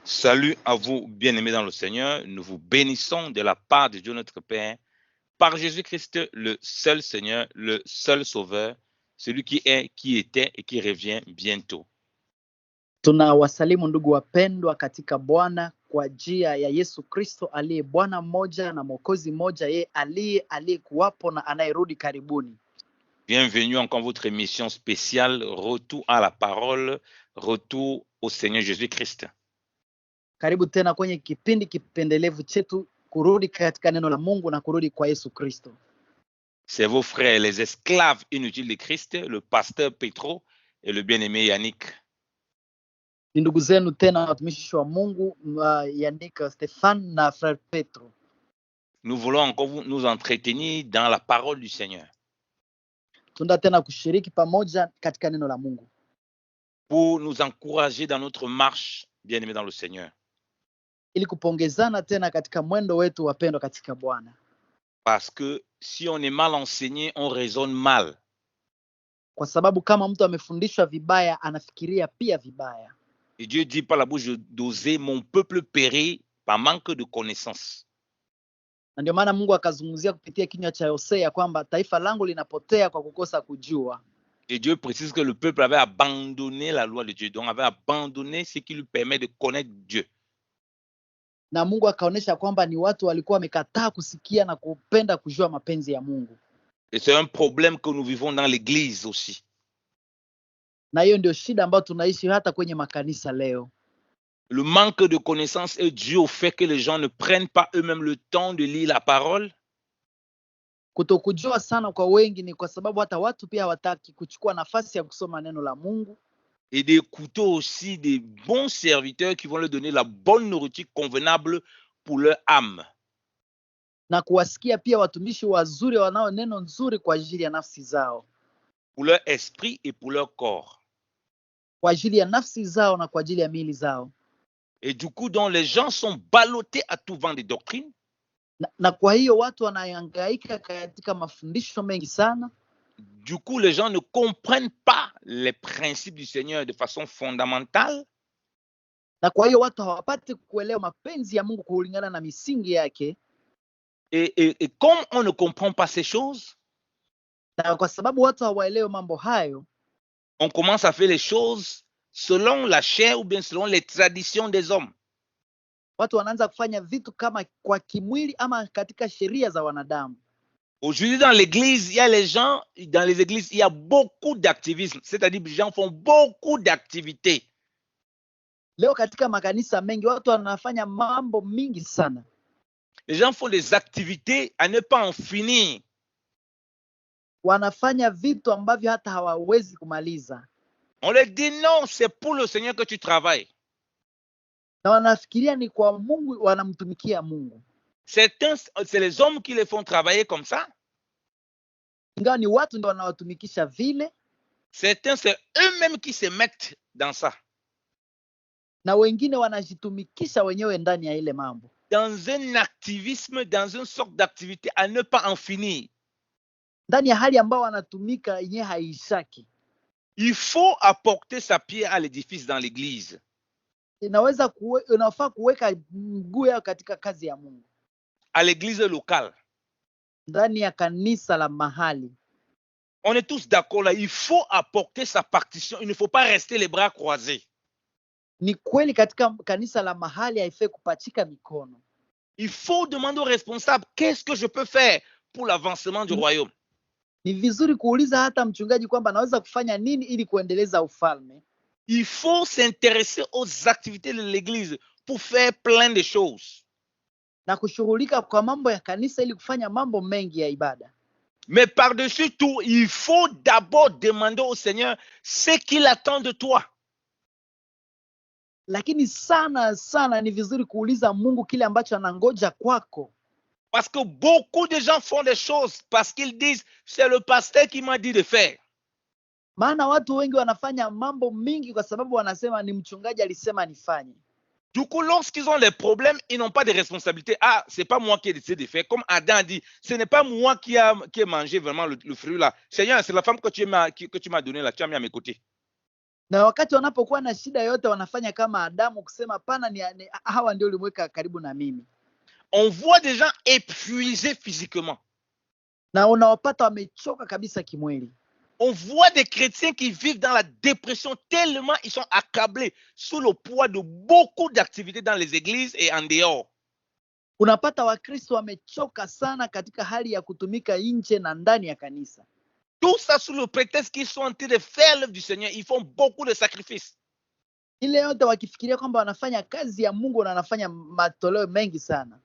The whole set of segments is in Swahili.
Salut à vous, bien-aimés dans le Seigneur. Nous vous bénissons de la part de Dieu notre Père, par Jésus-Christ, le seul Seigneur, le seul Sauveur, celui qui est, qui était et qui revient bientôt. Tunawasalimu ndugu wapendwa katika Bwana kwa njia ya Yesu Kristo aliye Bwana mmoja na Mwokozi mmoja, yeye aliyekuwapo na anayerudi karibuni. Bienvenue encore à votre émission spéciale Retour à la parole, retour au Seigneur Jésus-Christ. Karibu tena kwenye kipindi kipendelevu chetu, kurudi katika neno la Mungu na kurudi kwa Yesu Kristo. C'est vos frères, les esclaves inutiles de Christ, le pasteur Petro et le bien-aimé Yannick. Ni ndugu zenu tena watumishi wa Mungu, Yannick, Stéphane na frère Petro. Nous voulons encore nous entretenir dans la parole du Seigneur. Tunda tena kushiriki pamoja katika neno la Mungu, pour nous encourager dans notre marche, bien-aimés dans le Seigneur. ili kupongezana tena katika mwendo wetu wapendwa katika Bwana. Parce que si on est mal enseigné, on raisonne mal. Kwa sababu kama mtu amefundishwa vibaya, anafikiria pia vibaya. Et Dieu dit par la bouche d'Osée, mon peuple périt par manque de connaissance. Na ndio maana Mungu akazungumzia kupitia kinywa cha Hosea kwamba taifa langu linapotea kwa kukosa kujua. Et Dieu précise que le peuple avait abandonné la loi de Dieu, donc avait abandonné ce qui lui permet de connaître Dieu. Na Mungu akaonesha kwamba ni watu walikuwa wamekataa kusikia na kupenda kujua mapenzi ya Mungu. Et c'est un problème que nous vivons dans l'église aussi. Na hiyo ndio shida ambayo tunaishi hata kwenye makanisa leo. Le manque de connaissance est dû au fait que les gens ne prennent pas eux-mêmes le temps de lire la parole. Kutokujua sana kwa wengi ni kwa sababu hata watu pia hawataki kuchukua nafasi ya kusoma neno la Mungu. Et d'écouter aussi des bons serviteurs qui vont leur donner la bonne nourriture convenable pour leur âme. Na kuwasikia pia watumishi wazuri wanao neno nzuri kwa ajili ya nafsi zao. Pour leur esprit et pour leur corps. Kwa ajili ya nafsi zao na kwa ajili ya miili zao. Et du coup, donc, les gens sont ballottés à tout vent des doctrines. Na kwa hiyo watu wanahangaika katika mafundisho mengi sana. Du coup, les gens ne comprennent pas les principes du Seigneur de façon fondamentale. Na kwa hiyo watu hawapati kuelewa mapenzi ya Mungu kulingana na misingi yake. Et comme on ne comprend pas ces choses, na kwa sababu watu hawaelewi mambo hayo, on commence à faire les choses selon la chair ou bien selon les traditions des hommes. Watu wanaanza kufanya vitu kama kwa kimwili ama katika sheria za wanadamu. Aujourd'hui, dans l'église, il y a les gens, dans les églises, il y a beaucoup d'activisme. C'est-à-dire que les gens font beaucoup d'activités. Leo katika makanisa mengi watu wanafanya mambo mingi sana. Les gens font des activités à ne pas en finir. Wanafanya vitu ambavyo hata hawawezi kumaliza. On leur dit non, c'est pour le Seigneur que tu travailles. Na wanafikiria ni kwa Mungu, wanamtumikia Mungu. Certains, c'est les hommes qui les font travailler comme ça. Ingawa ni watu ndio wanawatumikisha vile. Certains, c'est eux-mêmes qui se mettent dans ça. Na wengine wanajitumikisha wenyewe ndani ya ile mambo. Dans un activisme, dans une sorte d'activité à ne pas en finir. Ndani ya hali ambao wanatumika yenyewe haishaki. Il faut apporter sa pierre à l'édifice dans l'église. Unafaa kuweka mguu yao katika kazi ya Mungu. À l'église locale. Ndani ya kanisa la mahali. On est tous d'accord là, il faut apporter sa partition, il ne faut pas rester les bras croisés. Ni kweli katika kanisa la mahali haifai kupachika mikono. Il faut demander aux responsables, qu'est-ce que je peux faire pour l'avancement du royaume? Ni vizuri kuuliza hata mchungaji kwamba anaweza kufanya nini ili kuendeleza ufalme. Il faut s'intéresser aux activités de l'église pour faire plein de choses. Na kushughulika kwa mambo ya kanisa ili kufanya mambo mengi ya ibada. Mais par-dessus tout, il faut d'abord demander au Seigneur ce qu'il attend de toi. Lakini sana ni vizuri kuuliza Mungu kile ambacho anangoja kwako. Parce que beaucoup de gens font des choses parce qu'ils disent c'est le pasteur qui m'a dit de faire. Maana watu wengi wanafanya mambo mingi kwa sababu wanasema ni mchungaji alisema nifanye. Du coup, lorsqu'ils ont des problèmes, ils n'ont pas de responsabilité. Ah, c'est pas moi qui ai décidé de faire. Comme Adam dit, ce n'est pas moi qui ai mangé vraiment le fruit là. Seigneur, c'est la femme que tu m'as donnée là, tu as mis à mes côtés. Na wakati wanapokuwa na shida yote wanafanya kama Adamu kusema pana ni hawa ndio ulimweka karibu na mimi. On voit des gens épuisés physiquement. Na unawapata wamechoka kabisa kimwili. On voit des chrétiens qui vivent dans la dépression tellement ils sont accablés sous le poids de beaucoup d'activités dans les églises et en dehors. Unapata Wakristo wamechoka sana katika hali ya kutumika nje na ndani ya kanisa. Tout ça sous le prétexte qu'ils sont en train de faire l'œuvre du Seigneur. Ils font beaucoup de sacrifices. Ile yote wakifikiria kwamba wanafanya kazi ya Mungu na wanafanya matoleo mengi sana.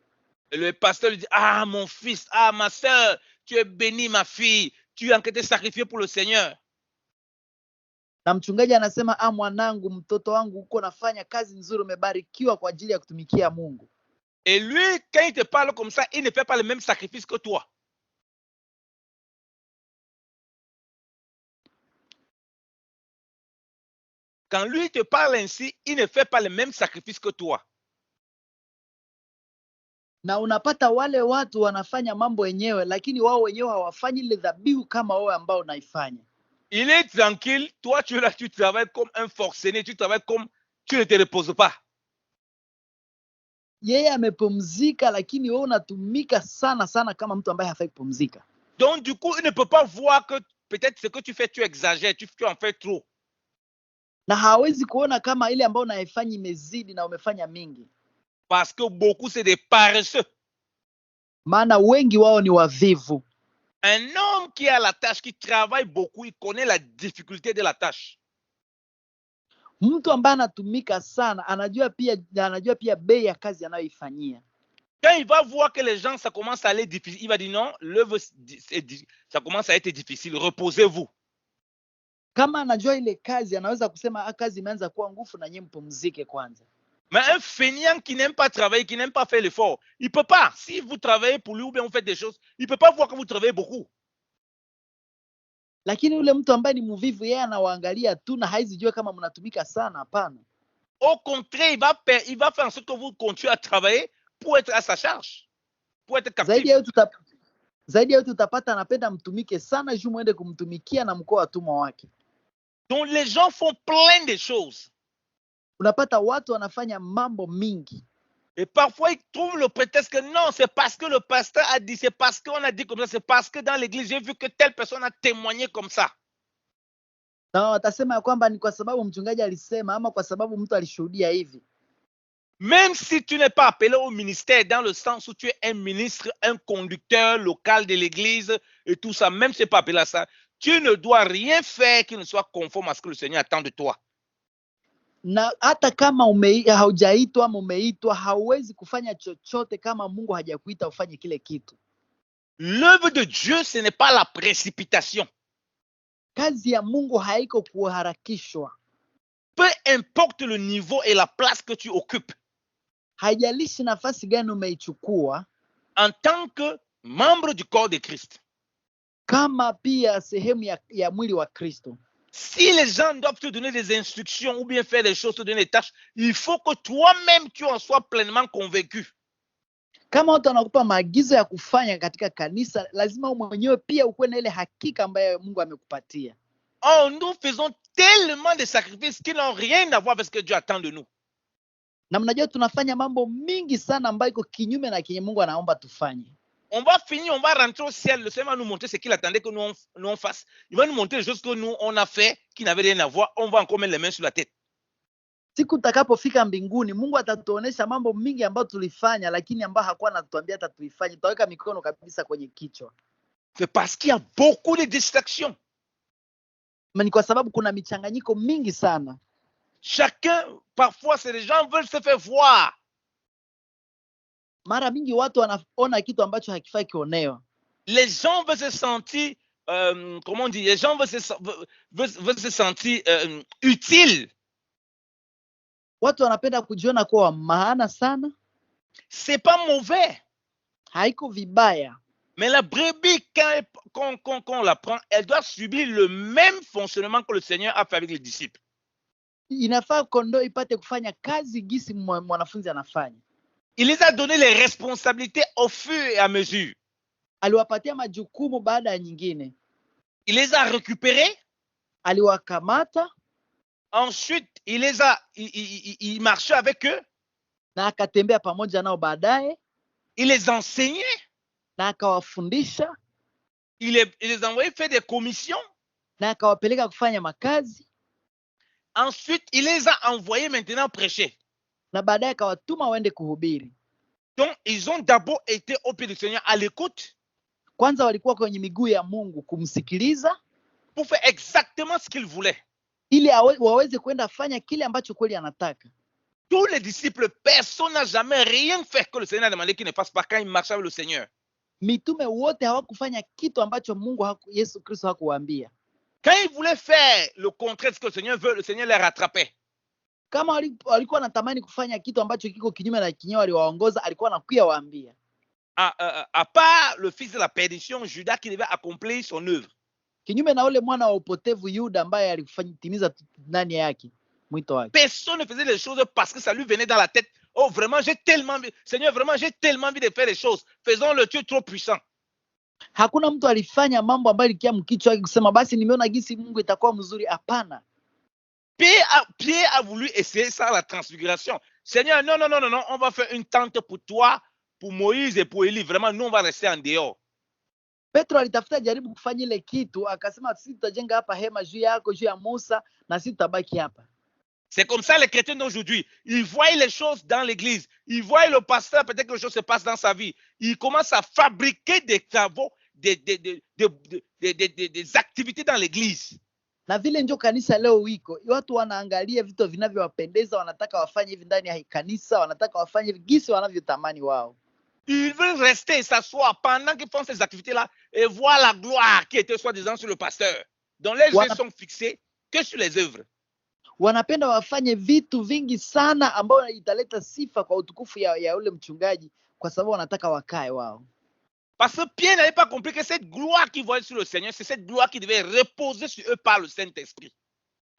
Et le pasteur lui dit, ah mon fils, ah ma soeur, tu es bénie ma fille, tu es en train de te sacrifier pour le Seigneur. Na mchungaji anasema, mwanangu, mtoto wangu, uko nafanya kazi nzuri, umebarikiwa kwa ajili ya kutumikia Mungu. Et lui, quand il te parle comme ça, il ne fait pas le même sacrifice que toi. Quand lui te parle ainsi, il ne fait pas le même sacrifice que toi. Na unapata wale watu wanafanya mambo wenyewe, lakini wao wenyewe hawafanyi ile dhabihu kama wewe ambao unaifanya. Il est tranquille, toi tu es là, tu travailles comme un forcené, tu travailles comme tu ne te reposes pas. Yeye amepumzika, lakini wewe unatumika sana sana kama mtu ambaye hafai kupumzika. Donc du coup, il ne peut pas voir que peut-être ce que tu fais, tu exagères, tu en fais trop. Na hawezi kuona kama ile ambayo unaifanya imezidi na umefanya mingi. Parce que beaucoup c'est des paresseux. Maana wengi wao ni wavivu. Un homme qui a la tâche, qui travaille beaucoup, il connaît la difficulté de la tâche. Mtu ambaye anatumika sana anajua pia bei ya kazi anayoifanyia. Quand il va voir que les gens, ça commence à aller difficile, il va dire non, l'œuvre, ça commence à être difficile, reposez-vous. Kama anajua ile kazi, anaweza kusema kazi imeanza kuwa ngufu na nyinyi mpumzike kwanza. Mais un feignant qui n'aime pas travailler, qui n'aime pas faire l'effort, il ne peut pas. Si vous travaillez pour lui ou bien vous faites des choses, il ne peut pas voir que vous travaillez beaucoup. Lakini yule mtu ambaye ni mvivu, yeye anawaangalia tu na haizijua kama mnatumika sana. Hapana. Au contraire, il va faire en sorte que vous continuez à travailler pour être à sa charge, pour être captif. Zaidi ya yote utapata anapenda mtumike sana juu muende kumtumikia na mkoa watumwa wake. Donc les gens font plein de choses. Unapata watu wanafanya mambo mingi. Et parfois, ils trouvent le prétexte que non, c'est parce que le pasteur a dit, c'est parce qu'on a dit comme ça, c'est parce que dans l'église, j'ai vu que telle personne a témoigné comme ça. Na watasema kwamba ni kwa sababu mchungaji alisema ama kwa sababu mtu alishuhudia hivi. Même si tu n'es pas appelé au ministère dans le sens où tu es un ministre, un conducteur local de l'église et tout ça, même si tu n'es pas appelé à ça, tu ne dois rien faire qui ne soit conforme à ce que le Seigneur attend de toi. Na hata kama haujaitwa ama umeitwa, hauwezi kufanya chochote kama Mungu hajakuita ufanye kile kitu. L'œuvre de Dieu, ce n'est pas la précipitation. Kazi ya Mungu haiko kuharakishwa. Peu importe le niveau et la place que tu occupes. Haijalishi nafasi gani umeichukua. En tant que membre du corps de Christ. Kama pia sehemu ya mwili wa Kristo. Si les gens doivent te donner des instructions ou bien faire des choses, te donner des tâches, il faut que toi-même tu en sois pleinement convaincu. Kama watu wanakupa maagizo ya kufanya katika kanisa, lazima mwenyewe pia ukuwe na ile hakika ambayo Mungu amekupatia. Oh, nous faisons tellement de sacrifices qui n'ont rien à voir avec ce que Dieu attend de nous. Na mnajua tunafanya mambo mingi sana ambayo iko kinyume na kenye Mungu anaomba tufanye. On va finir, on va rentrer au ciel. Le Seigneur va nous montrer ce qu'il attendait que nous on fasse. Il va nous montrer les choses que nous, on a fait, qui n'avaient rien à voir. On va encore mettre les mains sur la tête. Siku utakapofika mbinguni, Mungu atatuonesha mambo mingi ambayo tulifanya, lakini ambayo hakuwa anatuambia hata tuifanye. Tutaweka mikono kabisa kwenye kichwa. C'est parce qu'il y a beaucoup de distractions. Ni kwa sababu kuna michanganyiko mingi sana. Chacun, parfois, c'est les gens veulent se faire voir. Mara mingi watu wanaona kitu ambacho hakifai kionewa. Les gens veulent se sentir, comment on dit, les gens veulent se sentir utiles. Watu wanapenda kujiona kuwa maana sana. C'est pas mauvais. Haiko vibaya. Mais la brebis, quand on la prend, elle doit subir le même fonctionnement que le Seigneur a fait avec les disciples. Inafaa kondoo ipate kufanya kazi gisi mwanafunzi anafanya. Il les a donné les responsabilités au fur et à mesure. Aliwapatia majukumu baada ya nyingine. Il les a récupérés. Aliwakamata. Ensuite, il marchait avec eux. na akatembea pamoja nao baadaye, Il les enseignait. na akawafundisha, Il les envoyait faire des commissions. na akawapeleka kufanya makazi, Ensuite, il les a envoyés maintenant prêcher. na baadaye akawatuma waende kuhubiri. Donc, ils ont d'abord été au pied du Seigneur à l'écoute Kwanza walikuwa kwenye miguu ya Mungu kumsikiliza, pour faire exactement ce qu'il voulait. ili waweze kwenda fanya kile ambacho kweli anataka. Tous les disciples, personne n'a jamais rien fait que le Seigneur a demandé qu'il ne fasse pas quand il marchait avec le Seigneur. Mitume wote hawakufanya kitu ambacho Mungu Yesu Kristo hakuwaambia. Quand ils voulaient faire le contraire de ce que le Seigneur veut, le Seigneur les rattrapait. Kama walikuwa wanatamani kufanya kitu ambacho kiko kinyume na kinyo aliwaongoza, alikuwa anakuja waambia. À part le fils de la perdition, Judas, qui devait accomplir son œuvre. Kinyume na ule mwana wa upotevu Yuda ambaye alifanyitimiza ndani yake mwito wake. Personne ne faisait les choses parce que ça lui venait dans la tête. Oh, vraiment, j'ai tellement envie, Seigneur, vraiment, j'ai tellement envie de faire les choses. Faisons-le, tu es trop puissant. Hakuna mtu alifanya mambo ambayo ilikia mkichwa wake kusema basi nimeona gisi Mungu itakuwa mzuri. Hapana. Pierre a voulu essayer ça, la transfiguration. Seigneur, non, on va faire une tente pour toi, pour Moïse et pour Élie. Vraiment, nous, on va rester en dehors. Petro alitafuta jaribu kufanya ile kitu, akasema sisi tutajenga hapa hema juu yako, juu ya Musa, na sisi tutabaki hapa. C'est comme ça les chrétiens d'aujourd'hui. Ils voient les choses dans l'église. Ils voient le pasteur, peut-être que les choses se passent dans sa vie. Ils commencent à fabriquer des travaux, des activités dans l'église. Na vile ndio kanisa leo wiko. Watu wanaangalia vitu vinavyowapendeza, wanataka wafanye hivi ndani ya kanisa, wanataka wafanye hivi gisi wanavyotamani wao. Ils veulent rester et s'asseoir pendant qu'ils font ces activités-là et voir la gloire qui était soi-disant sur le pasteur. Donc les yeux sont fixés que sur les œuvres. Wanapenda wafanye vitu vingi sana ambao italeta sifa kwa utukufu ya ule mchungaji, kwa sababu wanataka wakae wao. Parce que Pierre n'avait pas compris que cette gloire qu'ils voyaient sur le Seigneur, c'est cette gloire qui devait reposer sur eux par le Saint-Esprit.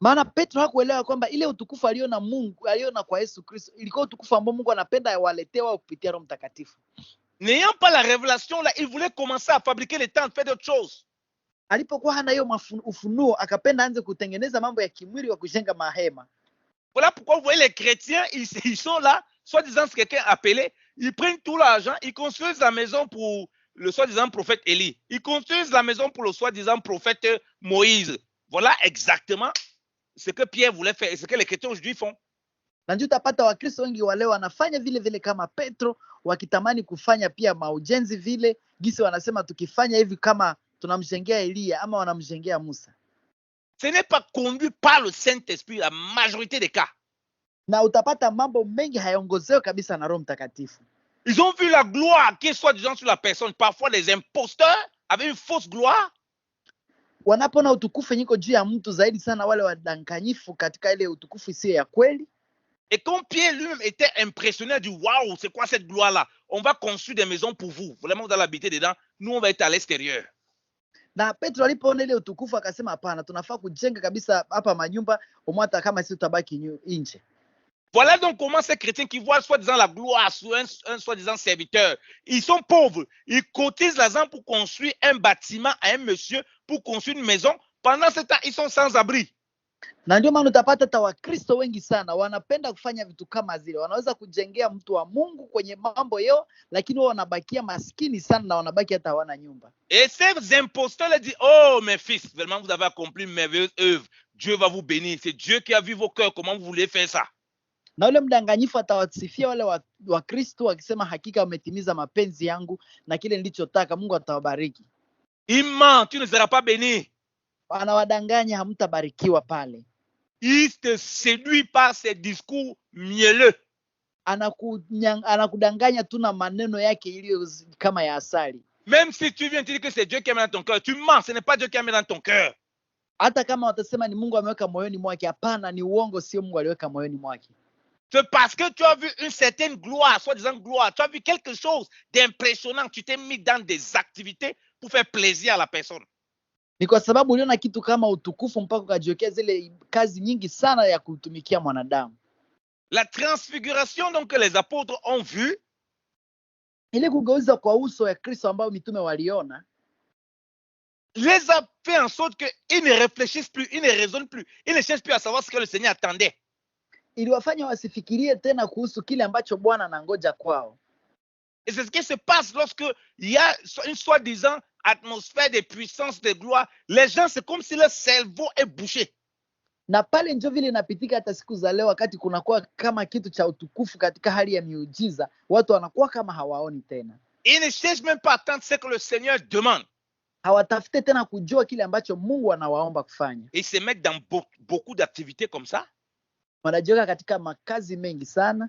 Maana Petro hakuelewa kwamba ile utukufu aliona Mungu, aliona kwa Yesu Kristo, ilikuwa utukufu ambao Mungu anapenda waletee wao kupitia Roho Mtakatifu. N'ayant pas la révélation là, il voulait commencer à fabriquer les tentes, faire d'autres choses. Alipokuwa hana hiyo ufunuo, akapenda anze kutengeneza mambo ya kimwili wa kujenga mahema. Voilà pourquoi vous voyez les chrétiens, ils sont là, soi-disant c'est quelqu'un appelé, ils prennent tout l'argent, ils construisent la maison pour le soi-disant prophète Élie. Ils construisent la maison pour le soi-disant prophète Moïse. Voilà exactement ce que Pierre voulait faire et ce que les chrétiens aujourd'hui font. Na ndio utapata Wakristo wengi wale wanafanya vile vile kama Petro, wakitamani kufanya pia maujenzi vile, gisi wanasema tukifanya hivi kama tunamjengea Elia ama wanamjengea Musa. Ce n'est pas conduit par le Saint-Esprit la majorité des cas. Na utapata mambo mengi hayaongozewi kabisa na Roho Mtakatifu. Ils ont vu la gloire qui est soi-disant sur la personne. Parfois, les imposteurs avaient une fausse gloire. Wanapona utukufu nyiko juu ya mtu, zaidi sana wale wadanganyifu katika ile utukufu isiyo ya kweli. Et comme Pierre lui-même était impressionné, il dit waouh, c'est quoi cette gloire-là? On va construire des maisons pour vous. Vraiment, vous allez habiter dedans. Nous, on va être à l'extérieur. Na Petro alipoona ile utukufu akasema hapana, tunafaa kujenga kabisa hapa manyumba, umwata kama sisi tutabaki nje. Voilà donc comment ces chrétiens qui voient soi-disant la gloire sur un soi-disant serviteur, ils sont pauvres. Ils cotisent l'argent pour construire un bâtiment à un monsieur, pour construire une maison. Pendant ce temps, ils sont sans abri. Na ndio maana utapata hata Wakristo wengi sana wanapenda kufanya vitu kama zile. Wanaweza kujengea mtu wa Mungu kwenye mambo yao, lakini wao wanabakia maskini sana na wanabaki hata hawana nyumba. Et ces imposteurs leur disent, oh mes fils, vraiment vous avez accompli une merveilleuse œuvre. Dieu va vous bénir. C'est Dieu qui a vu vos cœurs. Comment vous voulez faire ça? Na ule mdanganyifu atawasifia wale wa Kristo akisema hakika wametimiza mapenzi yangu na kile nilichotaka, Mungu atawabariki. Il ment, tu ne seras pas béni. Anawadanganya, hamtabarikiwa pale. Il te séduit par ses discours mielleux. Anakudanganya tu na maneno yake iliyo kama ya asali. Même si tu viens te dire que c'est Dieu qui a mis dans ton cœur, tu mens, ce n'est pas Dieu qui a mis dans ton cœur. Hata kama watasema ni Mungu ameweka moyoni mwake, hapana, ni uongo, sio Mungu aliweka moyoni mwake. C'est parce que tu as vu une certaine gloire, soi-disant gloire, tu as vu quelque chose d'impressionnant, tu t'es mis dans des activités pour faire plaisir à la personne. Ni kwa sababu uliona kitu kama utukufu mpaka ukajiwekea zile kazi nyingi sana ya kutumikia mwanadamu. La transfiguration donc que les apôtres ont vu, ile kugeuza kwa uso ya Kristo ambao mitume waliona, les a fait en sorte qu'ils ne réfléchissent plus, ils ne raisonnent plus, ils ne cherchent plus à savoir ce que le Seigneur attendait. Iliwafanya wasifikirie tena kuhusu kile ambacho Bwana anangoja kwao. Et c'est ce qui se passe lorsque il y a une soi-disant atmosphère de puissance, de gloire. Les gens, c'est comme si leur cerveau est bouché. Na pale njo vile inapitika hata siku za leo, wakati kunakuwa kama kitu cha utukufu katika hali ya miujiza, watu wanakuwa kama hawaoni tena, Ils ne cherchent même pas à attendre ce que le Seigneur demande. hawatafute tena kujua kile ambacho Mungu anawaomba kufanya. Ils se mettent dans beaucoup d'activités comme ça. Wanajiweka katika makazi mengi sana,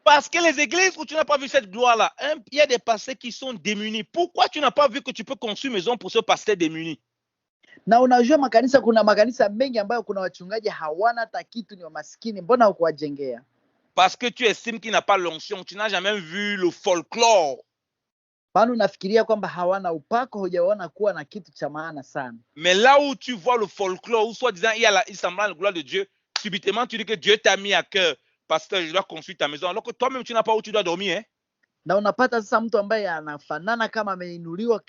Parce que les églises où tu n'as pas vu cette gloire-là, il y a des pasteurs qui sont démunis. Pourquoi tu n'as pas vu que tu peux construire une maison pour ce pasteur démuni? na unajua makanisa, kuna makanisa mengi ambayo kuna wachungaji hawana hata kitu, ni wamaskini. Mbona hukuwajengea? Parce que tu estimes qu'il n'a pas l'onction. Tu n'as jamais vu le folklore. Maana unafikiria kwamba hawana upako, hujaona kuwa na kitu cha maana sana. Mais là où tu vois le folklore, où soi-disant il y a il semblant la gloire de Dieu, subitement tu dis que Dieu t'a mis à cœur, pasteur, je dois construire ta maison, alors que toi-même tu n'as pas où tu dois dormir. Hein? Na unapata sasa mtu ambaye anafanana kama ameinuliwa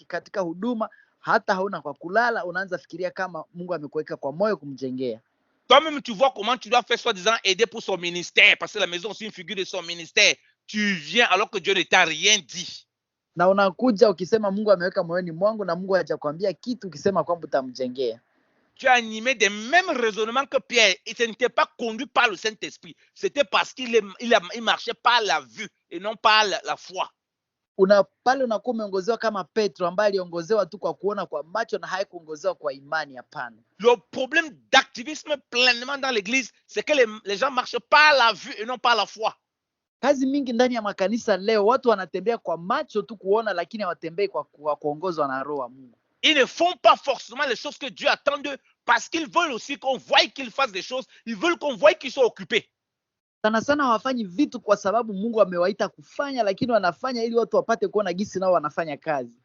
katika huduma, hata hauna kwa kulala, unaanza fikiria kama Mungu amekuweka kwa moyo kumjengea. Toi-même tu vois comment tu dois faire soi-disant aider pour son ministère, parce que la maison c'est une figure de son ministère. Tu viens alors que Dieu ne t'a rien dit. Na unakuja ukisema Mungu ameweka moyoni mwangu, na Mungu hajakwambia kitu, ukisema kwamba utamjengea. Tu as animé des mêmes raisonnements que Pierre, et ce n'était pas conduit par le Saint-Esprit. C'était parce qu'il marchait par la vue et non par la foi. Pale unakuwa umeongozewa kama Petro ambaye aliongozewa tu kwa kuona kwa macho na haikuongozewa kwa imani. Hapana. Le problème d'activisme pleinement dans l'église, c'est que les gens marchent par la vue et non par la foi. Kazi mingi ndani ya makanisa leo, watu wanatembea kwa macho tu kuona, lakini hawatembei kwa kuongozwa na Roho wa Mungu. Ils ne font pas forcément les choses que Dieu attend d'eux, parce qu'ils veulent aussi qu'on voie qu'ils fassent des choses. Ils veulent qu'on voie qu'ils soient occupés. Sana sana hawafanyi vitu kwa sababu Mungu amewaita kufanya, lakini wanafanya ili watu wapate kuona gisi nao wanafanya kazi.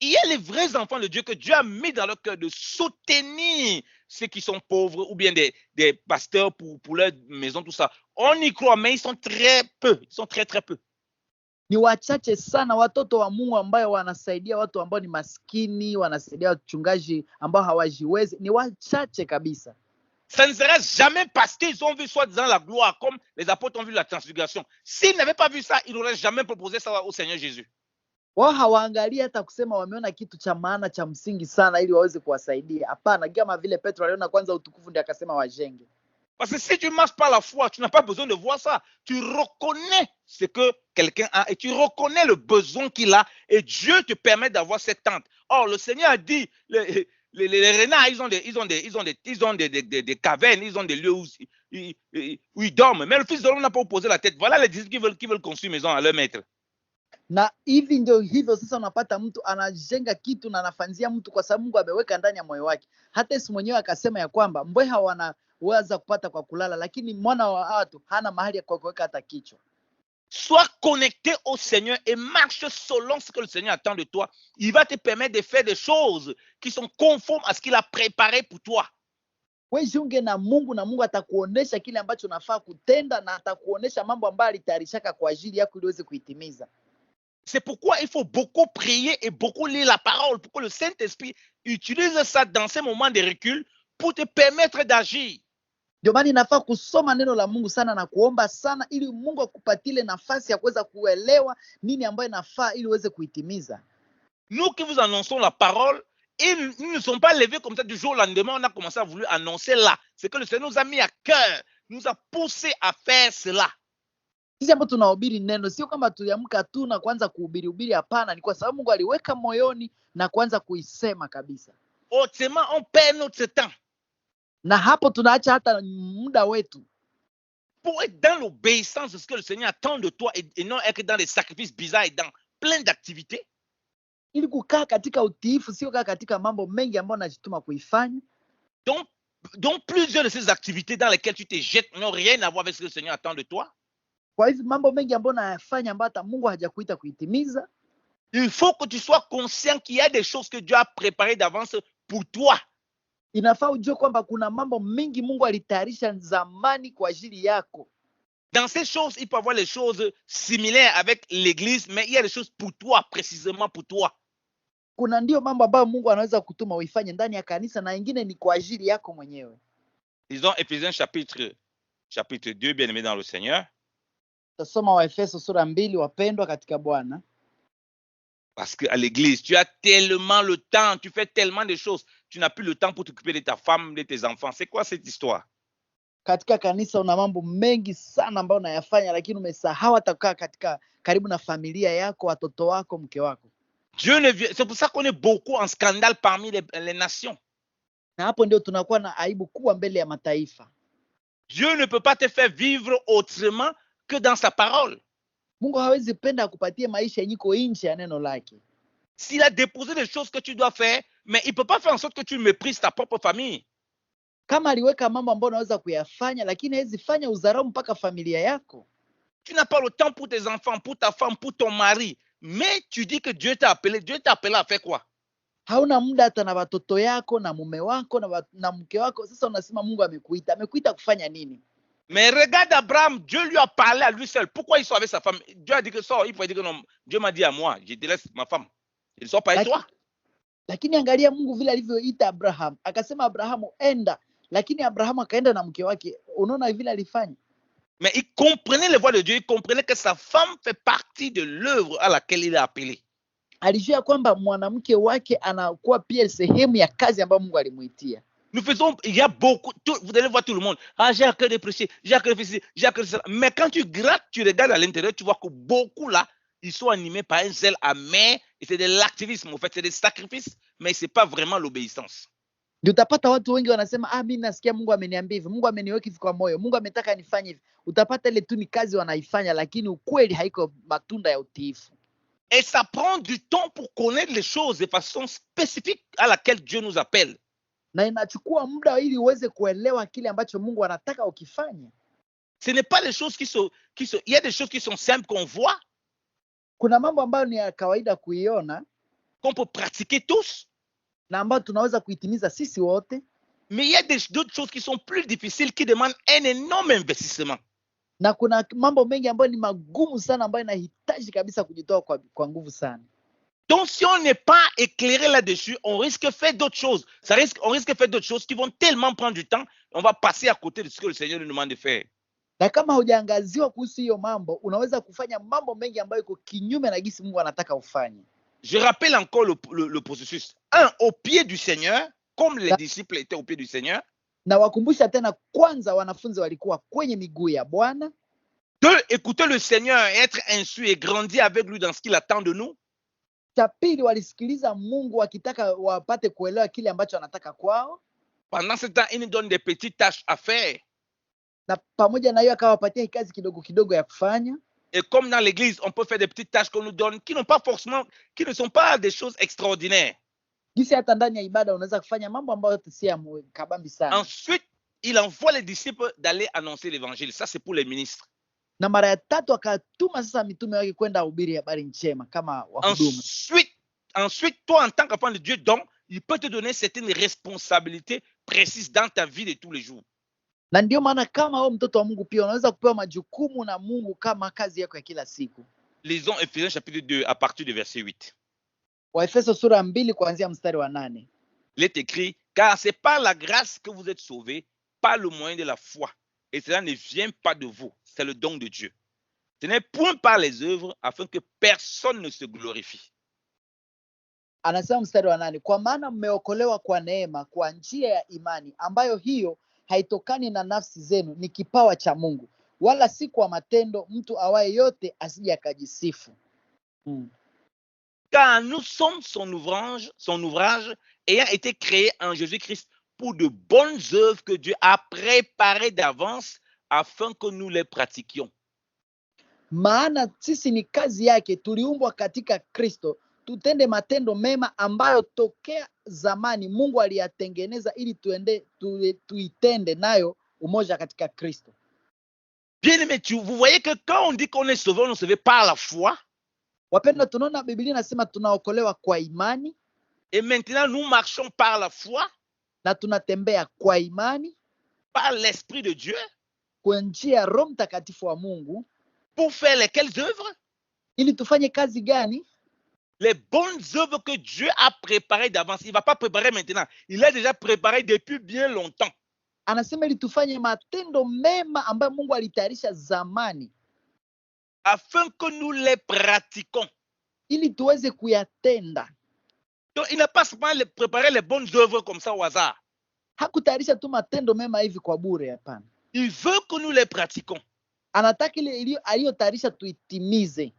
Il y a les vrais enfants de Dieu que Dieu a mis dans leur cœur de soutenir ceux qui sont pauvres ou bien des pasteurs pour leur maison, tout ça. On y croit, mais ils sont très peu. Ils sont très, très peu. Ni wachache sana watoto wa Mungu ambao wanasaidia watu ambao ni maskini, wanasaidia wachungaji ambao hawajiwezi. Ni wachache kabisa. Ça ne serait jamais parce qu'ils ont vu soi-disant la gloire, comme les apôtres ont vu la transfiguration. S'ils n'avaient pas vu ça, ils n'auraient jamais proposé ça au Seigneur Jésus. Wao hawaangalia hata kusema wameona kitu cha maana cha msingi sana ili waweze kuwasaidia. Hapana, kama vile Petro aliona kwanza utukufu ndio akasema wajenge. Parce que si tu marches par la foi, tu n'as pas besoin de voir ça. Tu reconnais ce que quelqu'un a et tu reconnais le besoin qu'il a et Dieu te permet d'avoir cette tente. Or, le Seigneur a dit, les renards, ils ont des cavernes, ils ont des lieux où ils dorment. Mais le Fils de l'homme n'a pas opposé la tête. Voilà les disciples qui veulent construire une maison à leur maître. Na hivi ndio hivyo sasa, unapata mtu anajenga kitu na anafanzia mtu kwa sababu Mungu ameweka ndani ya moyo wake. Hata Yesu mwenyewe akasema ya kwamba mbweha wanaweza kupata kwa kulala, lakini mwana wa watu hana mahali ya kuweka hata kichwa. Sois connecté au Seigneur et marche selon ce que le Seigneur attend de toi. Il va te permettre de faire des choses qui sont conformes à ce qu'il a préparé pour toi. Wewe jiunge na Mungu na Mungu atakuonesha kile ambacho unafaa kutenda na atakuonesha mambo ambayo alitayarishaka kwa ajili yako ili uweze kuitimiza. C'est pourquoi il faut beaucoup prier et beaucoup lire la parole pour que le Saint-Esprit utilise ça dans ces moments de recul pour te permettre d'agir. Ndio maana inafaa kusoma neno la Mungu sana na kuomba sana ili Mungu akupatile nafasi ya kuweza kuelewa nini ambayo inafaa ili uweze kuitimiza. Nous qui vous annonçons la parole, ils ne sont pas levés comme ça du jour au lendemain. On a commencé à vouloir annoncer là. C'est que le Seigneur nous a mis à cœur, nous a poussé à faire cela. Sisi ambao tunahubiri neno sio kama tuliamka tu na kuanza kuhubiri, hapana, ni kwa sababu Mungu aliweka moyoni na kuanza kuisema kabisa. Autrement, on perd notre temps. Na hapo tunaacha hata muda wetu. Pour être dans l'obéissance de ce que le Seigneur attend de toi et non être dans des sacrifices bizarres et dans plein d'activités. Ili kukaa katika utiifu, sio kaa katika mambo mengi ambayo unajituma kuifanya. Donc plusieurs de ces activités dans lesquelles tu te jettes n'ont rien à voir avec ce que le Seigneur attend de toi. Kwa hivyo mambo mengi ambayo unayafanya ambayo hata Mungu hajakuita kuitimiza. Il faut que tu sois conscient qu'il y a des choses que Dieu a préparées d'avance pour toi. Inafaa ujue kwamba kuna mambo mengi Mungu alitayarisha zamani kwa ajili yako. Dans ces choses, il peut y avoir les choses similaires avec l'église, mais il y a des choses pour toi, précisément pour toi. kuna ndio mambo ambayo Mungu anaweza kutuma uifanye ndani ya kanisa na ingine ni kwa ajili yako mwenyewe. Lisons Éphésiens chapitre 2, bien-aimés dans le Seigneur. Tasoma Waefeso sura 2, wapendwa katika Bwana. Parce qu'à l'église, tu as tellement le temps, tu fais tellement de choses, tu n'as plus le temps pour t'occuper de ta femme, de tes enfants. C'est quoi cette histoire? Katika kanisa una mambo mengi sana ambayo unayafanya, lakini umesahau hata kukaa katika karibu na familia yako, watoto wako, mke wako. Dieu ne vient, c'est pour ça qu'on est beaucoup en scandale parmi les nations. Na hapo ndio tunakuwa na aibu kubwa mbele ya mataifa. Dieu ne peut pas te faire vivre autrement que dans sa parole. Mungu hawezi penda akupatie maisha yenyiko nje ya neno lake. S'il a déposé des choses que tu dois faire, mais il ne peut pas faire en sorte que tu méprises ta propre famille. Kama aliweka mambo ambayo unaweza kuyafanya, lakini hawezi fanya udharau mpaka familia yako. Tu n'as pas le temps pour tes enfants, pour ta femme, pour ton mari. Mais tu dis que Dieu t'a appelé. Dieu t'a appelé à faire quoi? Hauna muda hata na watoto yako na mume wako na mke wako. Sasa unasema Mungu amekuita kufanya nini? Mais regarde Abraham, Dieu lui a parlé à lui seul. Pourquoi il soit avec sa femme? Dieu a dit que ça, il faut dire que non. Dieu m'a dit à moi, je te laisse ma femme. Je ne sors pas avec toi. Lakini angalia Mungu vile alivyoita Abraham. Akasema Abrahamu enda, lakini Abrahamu akaenda na mke wake. Unaona vile alifanya? Mais il comprenait les voies de Dieu, il comprenait que sa femme fait partie de l'œuvre à laquelle il est appelé. Alijua kwamba mwanamke wake anakuwa pia sehemu ya kazi ambayo Mungu alimuitia. Nous faisons, il y a beaucoup, vous allez voir tout le monde. Ah, j'ai à cœur de prêcher, j'ai à cœur de faire, j'ai à cœur de ça. Mais quand tu grattes, tu regardes à l'intérieur, tu vois que beaucoup là, ils sont animés par un zèle amer, et c'est de l'activisme, en fait, c'est des sacrifices, mais c'est pas vraiment l'obéissance. Utapata watu wengi wanasema mimi nasikia Mungu ameniambia hivi, Mungu ameniweka hivi kwa moyo, Mungu ametaka nifanye hivi. Utapata ile tu ni kazi wanaifanya, lakini ukweli haiko matunda ya utiifu. Et ça prend du temps pour connaître les choses de façon spécifique à laquelle Dieu nous appelle. Na inachukua muda ili uweze kuelewa kile ambacho Mungu anataka ukifanye. Ce n'est pas les choses il y a des choses qui sont simples qu'on voit. Kuna mambo ambayo ni ya kawaida kuiona, qu'on peut pratiquer tous. Na ambayo tunaweza kuitimiza sisi wote. Mais il y a d'autres choses qui sont plus difficiles, qui demandent un énorme investissement. Na kuna mambo mengi ambayo ni magumu sana ambayo inahitaji kabisa kujitoa kwa nguvu sana. Donc si on n'est pas éclairé là-dessus, on risque de faire d'autres choses. On risque de faire d'autres choses qui vont tellement prendre du temps, on va passer à côté de ce que le Seigneur nous demande de faire. Na kama hujaangaziwa kuhusu hiyo mambo, unaweza kufanya mambo mengi ambayo iko kinyume na gisi Mungu anataka ufanye. Je rappelle encore le processus. 1, au pied du Seigneur, comme les disciples étaient au pied du Seigneur. Na wakumbusha tena kwanza wanafunzi walikuwa kwenye miguu ya Bwana. 2, écouter le Seigneur et être instruit et grandir avec lui dans ce qu'il attend de nous. Cha pili, walisikiliza Mungu wakitaka wapate kuelewa kile ambacho anataka kwao. Pendant ce temps, il nous donne des petites tâches à faire. Na pamoja na hiyo akawapatia kazi kidogo kidogo ya kufanya. Et comme dans l'église, on peut faire des petites tâches qu'on nous donne qui ne sont pas des choses extraordinaires. Gisi hata ndani ya ibada unaweza kufanya mambo ambayo si ya kabambi sana. Ensuite, il envoie les disciples d'aller annoncer l'évangile. Ça, c'est pour les ministres. Na mara ya tatu akatuma sasa mitume wake kwenda hubiri habari njema kama wahudumu. Ensuite, toi en tant qu'enfant de Dieu, donc, il peut te donner certaines responsabilités précises dans ta vie de tous les jours. Na ndio maana kama wewe mtoto wa Mungu pia unaweza kupewa majukumu na Mungu kama kazi yako ya kila siku. Lisons Éphésiens chapitre 2 à partir du verset 8. Waefeso sura 2 kuanzia mstari wa 8. Il est écrit, car c'est par la grâce que vous êtes sauvés, par le moyen de la foi. Et cela ne vient pas de vous, c'est le don de Dieu. Ce n'est point par les œuvres, afin que personne ne se glorifie. Anasema mstari wa 8, kwa maana mmeokolewa kwa neema, kwa njia ya imani, ambayo hiyo haitokani na nafsi zenu, ni kipawa cha Mungu, wala si kwa matendo, mtu awaye yote asije akajisifu. Car nous sommes son ouvrage ayant été créé en Jésus-Christ pour de bonnes œuvres que Dieu a préparées d'avance afin que nous les pratiquions. Maana sisi ni kazi yake, tuliumbwa katika Kristo, tutende matendo mema ambayo tokea zamani Mungu aliyatengeneza ili tuitende nayo umoja katika Kristo. Bien aimé, vous voyez que quand on dit qu'on est sauvé, on est sauvé par la foi. Wapendwa, tunaona Biblia inasema tunaokolewa kwa imani. Et maintenant, nous marchons par la foi. Na tunatembea kwa imani. Par l'Esprit de Dieu. Kwa njia ya Roho Mtakatifu wa Mungu. Pour faire lesquelles œuvres? Ili tufanye kazi gani? Les bonnes œuvres que Dieu a préparées d'avance, il ne va pas préparer maintenant. Il a déjà préparé depuis bien longtemps. Anasema ili tufanye matendo mema ambayo Mungu alitayarisha zamani, afin que nous les pratiquons. ili tuweze kuyatenda. Donc, il n'a pas seulement préparé les bonnes œuvres comme ça au hasard. Hakutayarisha tu matendo mema hivi kwa bure, hapana. Il veut que nous les pratiquons. Anataka ile aliyotayarisha tuitimize.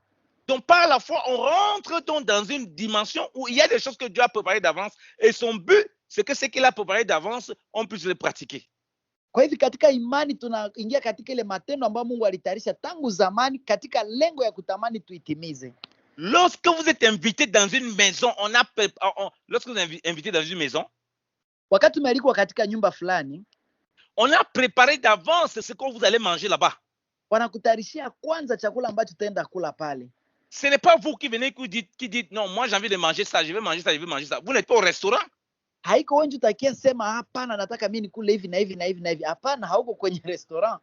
Donc, par la foi, on rentre donc dans une dimension où il y a des choses que Dieu a préparées d'avance et son but, c'est que ce qu'il a préparé d'avance, on puisse les pratiquer. Kwa hivyo katika imani tunaingia katika ile matendo ambayo Mungu alitayarisha tangu zamani katika lengo ya kutamani tuitimize. Lorsque vous êtes invité dans une maison, lorsque vous êtes invité dans une maison, wakati umealikwa katika nyumba fulani, on a préparé d'avance ce que vous allez manger là-bas. Wanakutayarishia kwanza chakula ambacho utaenda kula pale. Ce n'est pas vous qui venez qui dites non, moi j'ai envie de manger ça, je vais manger ça, je vais manger ça. Vous n'êtes pas au restaurant. Haiko wewe utakia sema hapana, nataka mimi nikule hivi na hivi na hivi na hivi. Hapana, hauko kwenye restaurant.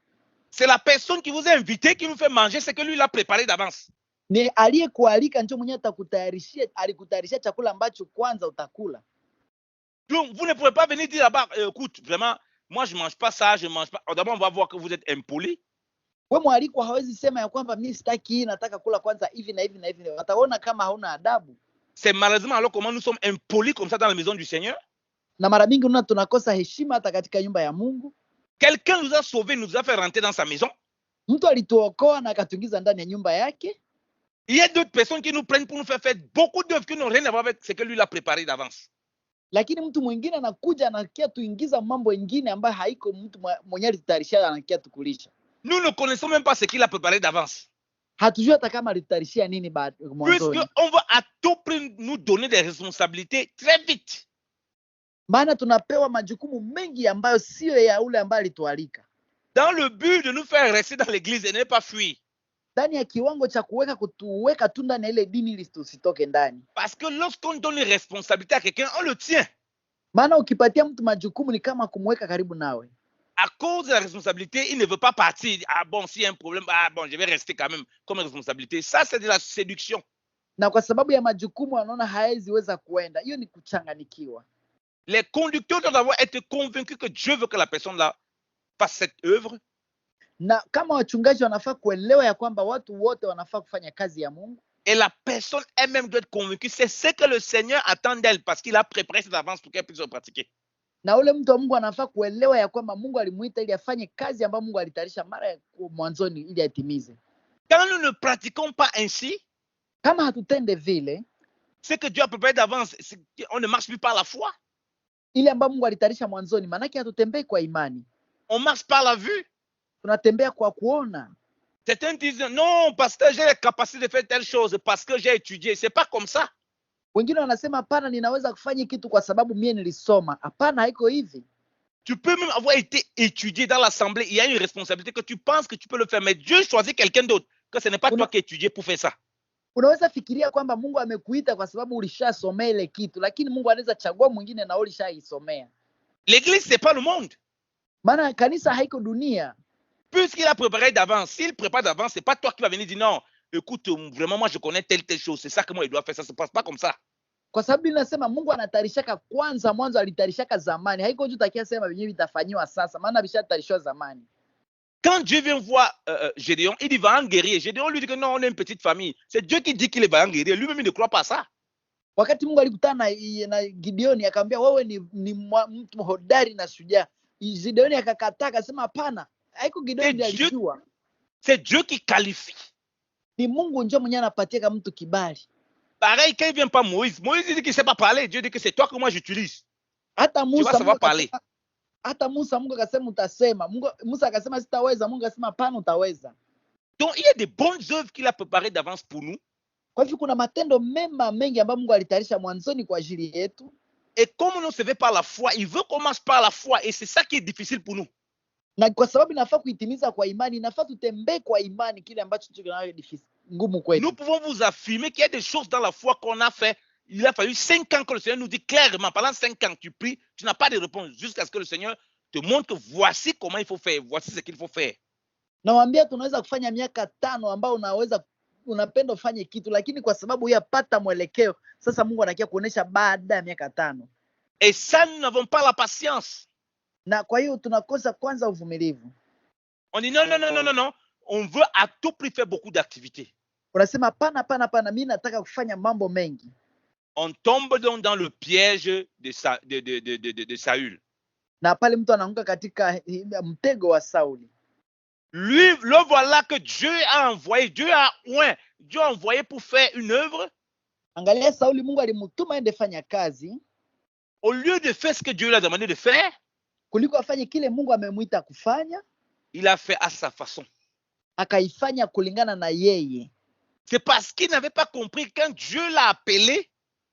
C'est la personne qui vous a invité qui vous fait manger ce que lui l'a préparé d'avance. Ni aliyekualika ndio mwenyewe atakutayarishia, alikutayarishia chakula ambacho kwanza utakula. Donc vous ne pouvez pas venir dire là-bas, écoute, vraiment, moi je mange pas ça, je mange pas. D'abord on va voir que vous êtes impoli. Wewe mwaliko hawezi sema ya kwamba mimi sitaki hii, nataka kula kwanza hivi na hivi na hivi. Wataona kama hauna adabu. C'est malheureusement alors comment nous sommes impolis comme ça dans la maison du Seigneur. Na mara mingi tunakosa heshima hata katika nyumba ya Mungu. Quelqu'un nous a sauvés, nous a fait rentrer dans sa maison. Mtu alituokoa na akatuingiza ndani ya nyumba yake. Il y a d'autres personnes qui nous prennent pour nous faire beaucoup d'œuvres qui n'ont rien à voir avec ce que lui a préparé d'avance. Lakini mtu mwingine anakuja anakia tuingiza mambo mengine ambayo haiko mtu mwenyewe alitutayarisha, anakia tukulisha. Nous ne connaissons même pas ce qu'il a préparé d'avance. Hatujui hata kama alitutayarishia nini mwanzoni. Puisque on va à tout prix nous donner des responsabilités très vite. Maana tunapewa majukumu mengi ambayo sio ya ule ambaye alitualika. Dans le but de nous faire rester dans l'église et ne pas fuir. Ndani ya kiwango cha kutuweka tu ndani ya ile dini ili tusitoke ndani. Parce que lorsqu'on donne une responsabilité à quelqu'un, on le tient. Maana ukipatia mtu majukumu ni kama kumweka karibu nawe. À cause de la responsabilité, il ne veut pas partir. Ah bon, s'il y a un problème, ah bon, je vais rester quand même comme responsabilité. Ça, c'est de la séduction. Na kwa sababu ya majukumu anaona haeziweza kuenda. Hiyo ni kuchanganikiwa. Les conducteurs doivent être convaincus que Dieu veut que la personne là fasse cette œuvre. Na kama wachungaji wanafaa kuelewa ya kwamba watu wote wanafaa kufanya kazi ya Mungu. Et la personne elle-même doit être convaincue. C'est ce que le Seigneur attend d'elle parce qu'il a préparé cette avance pour qu'elle puisse le pratiquer. Na ule mtu wa Mungu anafaa kuelewa ya kwamba Mungu alimuita ili afanye kazi ambayo Mungu alitayarisha mara ya mwanzoni ili atimize. Quand nous ne pratiquons pas ainsi, kama hatutende vile, ce que Dieu a préparé d'avance, on ne marche plus par la foi. Ile ambayo Mungu alitayarisha mwanzoni, manake hatutembei kwa imani. On marche par la vue. Tunatembea kwa kuona. Certains disent non, parce que j'ai la capacité de faire telle chose, parce que j'ai étudié. C'est pas comme ça. Wengine wanasema hapana, ninaweza kufanya kitu kwa sababu mimi nilisoma. Hapana, haiko hivi. Tu peux même avoir été étudié dans l'assemblée. Il y a une responsabilité que tu penses que tu peux le faire, mais Dieu choisit quelqu'un d'autre, que ce n'est pas toi qui es étudié pour faire ça. Unaweza fikiria kwamba Mungu amekuita kwa sababu ulishasomea ile kitu, lakini Mungu anaweza chagua mwingine na ulishaisomea. L'église c'est pas le monde. Maana kanisa haiko dunia. Puisqu'il a préparé d'avance, s'il prépare d'avance, c'est pas toi qui vas venir dire non, écoute, vraiment moi je connais telle chose, c'est ça que moi il doit faire, ça se passe pas comme ça. Kwa sababu inasema Mungu anatarishaka kwanza, mwanzo alitarishaka zamani. Haiko juu takia sema wenyewe vitafanywa sasa, maana bishatarishwa zamani. Quand Dieu vient voir Gédéon, il dit va en guerrier. Gédéon lui dit que non, on est une petite famille. C'est Dieu qui dit qu'il va en guerrier. Lui-même il ne croit pas à ça. Wakati Mungu alikutana na Gideoni akamwambia wewe ni mtu hodari na shujaa. Gideoni akakataa akasema hapana. Haiko Gideoni alijua. C'est Dieu qui qualifie. Ni Mungu ndio mwenyewe anapatia kama mtu kibali. Pareil, quand il vient pas Moïse, Moïse dit qu'il ne sait pas parler. Dieu dit que c'est toi que moi j'utilise. Hata Musa, tu vas savoir parler. Hata Musa Mungu akasema utasema. Musa akasema sitaweza, Mungu akasema hapana utaweza. Donc il y a des bonnes œuvres qu'il a préparées d'avance pour nous. Kwa hivyo kuna matendo mema mengi ambayo Mungu alitayarisha mwanzoni kwa ajili yetu. Et comme on se fait par la foi, il veut qu'on marche par la foi et c'est ça qui est difficile pour nous. Na kwa sababu inafaa kuitimiza kwa imani, inafaa tutembee kwa imani kile ambacho tunayo ngumu kwetu. Nous pouvons vous affirmer qu'il y a des choses dans la foi qu'on a fait. Il a fallu 5 ans que le Seigneur nous dit clairement, pendant 5 ans tu pries, tu n'as pas de réponse jusqu'à ce que le Seigneur te montre que voici comment il faut faire, voici ce qu'il faut faire. Nawaambia tunaweza kufanya miaka 5 ambao unaweza unapenda ufanye kitu, lakini kwa sababu yapata mwelekeo, sasa Mungu anakia kuonesha baada ya miaka 5. Et ça, nous n'avons pas la patience. Na kwa hiyo tunakosa kwanza uvumilivu. On dit non. On veut à tout prix faire beaucoup d'activités. Unasema hapana, mimi nataka kufanya mambo mengi. On tombe donc dans le piège de Saül. Na pale mtu anaanguka katika mtego wa Sauli. Lui, le voilà que Dieu a envoyé, Dieu a envoyé pour faire une œuvre. Angalia Sauli, Mungu alimtuma aende fanya kazi. Au lieu de faire ce que Dieu lui a demandé de faire, kuliko afanye kile Mungu amemuita kufanya, il a fait à sa façon. Akaifanya kulingana na yeye. C'est parce qu'il n'avait pas compris quand Dieu l'a appelé.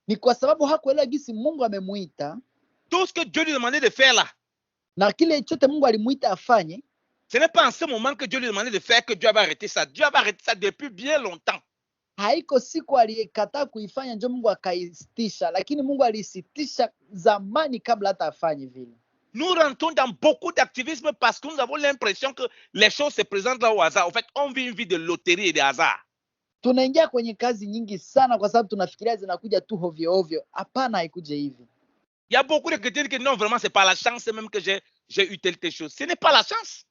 Ni kwa sababu hakuelewa gisi Mungu amemuita. Tout ce que Dieu lui demandait de faire là. Na kile chote Mungu alimuita afanye. Ce n'est pas en ce moment que Dieu lui demandait de faire que Dieu avait arrêté ça. Dieu avait arrêté ça depuis bien longtemps. Haiko siku aliyekataa kuifanya ndio Mungu akaisitisha, lakini Mungu alisitisha zamani kabla hata afanye vile. Nous rentrons dans beaucoup d'activisme parce que nous avons l'impression que les choses se présentent là au hasard. En fait, on vit une vie de loterie et de hasard. Tunaingia kwenye kazi nyingi sana kwa sababu tunafikiria zinakuja tu hovyo hovyo. Hapana, haikuje hivi. Il y a beaucoup de chrétiens qui disent non, vraiment, c'est pas la chance même que j'ai eu telle chose. Ce n'est pas la chance.